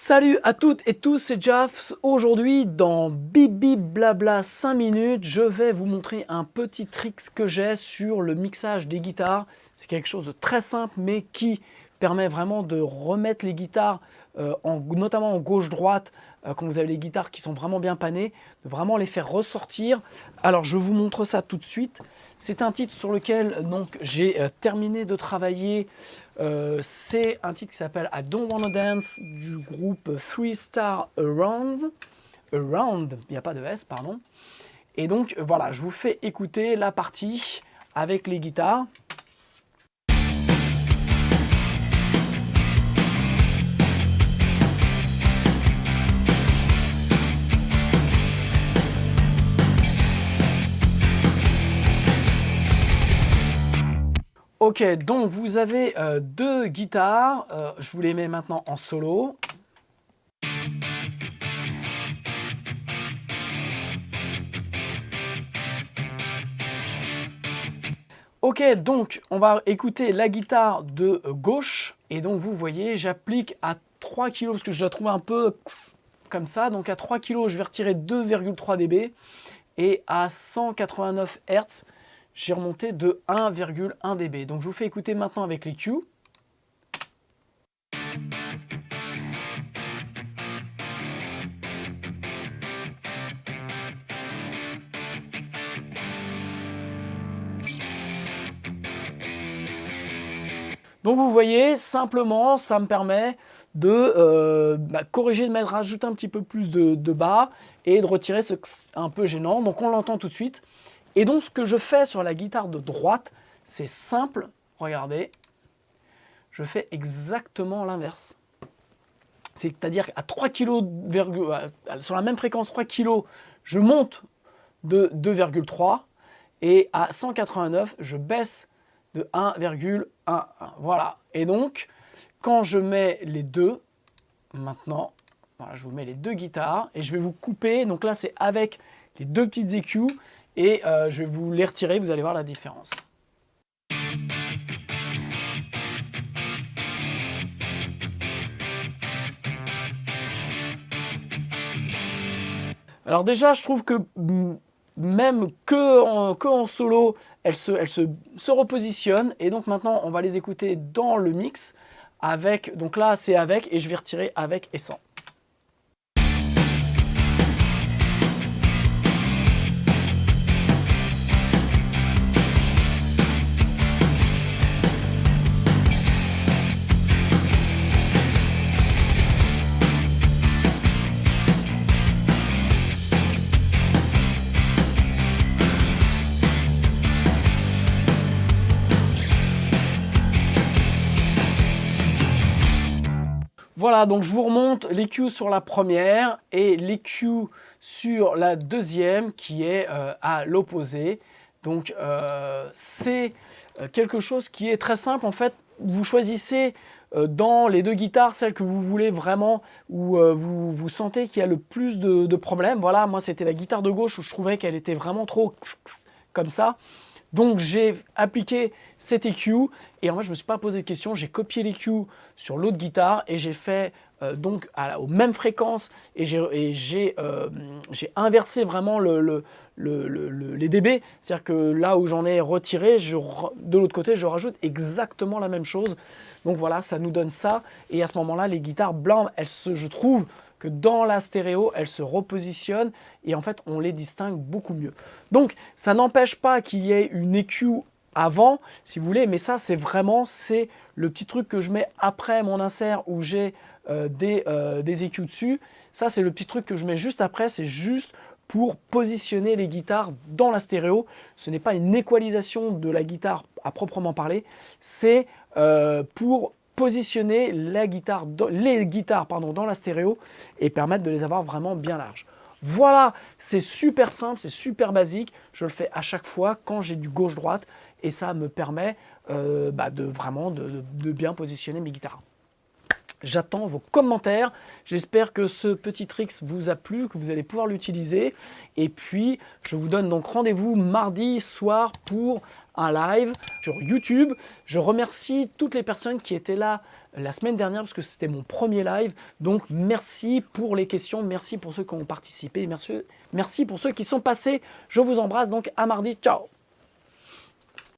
Salut à toutes et tous, c'est Jaf. Aujourd'hui, dans Bibi Blabla 5 minutes, je vais vous montrer un petit trick que j'ai sur le mixage des guitares. C'est quelque chose de très simple, mais qui permet vraiment de remettre les guitares, notamment en gauche-droite, quand vous avez les guitares qui sont vraiment bien panées, de vraiment les faire ressortir. Alors, je vous montre ça tout de suite. C'est un titre sur lequel j'ai terminé de travailler. C'est un titre qui s'appelle I Don't Wanna Dance du groupe 3 Star Around, il n'y a pas de S, pardon. Et donc voilà, je vous fais écouter la partie avec les guitares. Ok, donc vous avez deux guitares, je vous les mets maintenant en solo. Ok, donc on va écouter la guitare de gauche, et donc vous voyez, j'applique à 3 kg, parce que je la trouve un peu comme ça, donc à 3 kg, je vais retirer 2,3 dB, et à 189 Hz, j'ai remonté de 1,1 dB. Donc je vous fais écouter maintenant avec les Q. Donc vous voyez, simplement, ça me permet de corriger, de rajouter un petit peu plus de bas et de retirer ce un peu gênant. Donc on l'entend tout de suite. Et donc ce que je fais sur la guitare de droite, c'est simple. Regardez, je fais exactement l'inverse. C'est-à-dire qu'à 3 kg, sur la même fréquence 3 kg, je monte de 2,3 et à 189, je baisse de 1,11. Voilà. Et donc, quand je mets les deux, maintenant, voilà, je vous mets les deux guitares et je vais vous couper. Donc là, c'est avec les deux petites EQ et je vais vous les retirer. Vous allez voir la différence. Alors déjà, je trouve que même que en solo, elle se repositionne. Et donc maintenant, on va les écouter dans le mix. Avec, donc là, c'est avec, et je vais retirer avec et sans. Voilà, donc je vous remonte les Q sur la première et les Q sur la deuxième qui est à l'opposé. Donc c'est quelque chose qui est très simple. En fait, vous choisissez dans les deux guitares celle que vous voulez vraiment, où vous sentez qu'il y a le plus de problèmes. Voilà, moi c'était la guitare de gauche où je trouvais qu'elle était vraiment trop comme ça. Donc j'ai appliqué cet EQ et en fait je ne me suis pas posé de questions, j'ai copié l'EQ sur l'autre guitare et j'ai fait aux mêmes fréquences et j'ai inversé vraiment les dB. C'est-à-dire que là où j'en ai retiré, de l'autre côté je rajoute exactement la même chose. Donc voilà, ça nous donne ça et à ce moment-là les guitares blanches, je trouve que dans la stéréo, elles se repositionnent et en fait, on les distingue beaucoup mieux. Donc, ça n'empêche pas qu'il y ait une EQ avant, si vous voulez, mais ça, c'est le petit truc que je mets après mon insert où j'ai des EQ dessus. Ça, c'est le petit truc que je mets juste après, c'est juste pour positionner les guitares dans la stéréo. Ce n'est pas une équalisation de la guitare à proprement parler, c'est pour positionner les guitares dans la stéréo et permettre de les avoir vraiment bien larges. Voilà, c'est super simple, c'est super basique. Je le fais à chaque fois quand j'ai du gauche-droite et ça me permet de bien positionner mes guitares. J'attends vos commentaires. J'espère que ce petit trick vous a plu, que vous allez pouvoir l'utiliser. Et puis, je vous donne donc rendez-vous mardi soir pour un live sur YouTube. Je remercie toutes les personnes qui étaient là la semaine dernière parce que c'était mon premier live. Donc merci pour les questions, merci pour ceux qui ont participé, merci pour ceux qui sont passés. Je vous embrasse donc à mardi, ciao.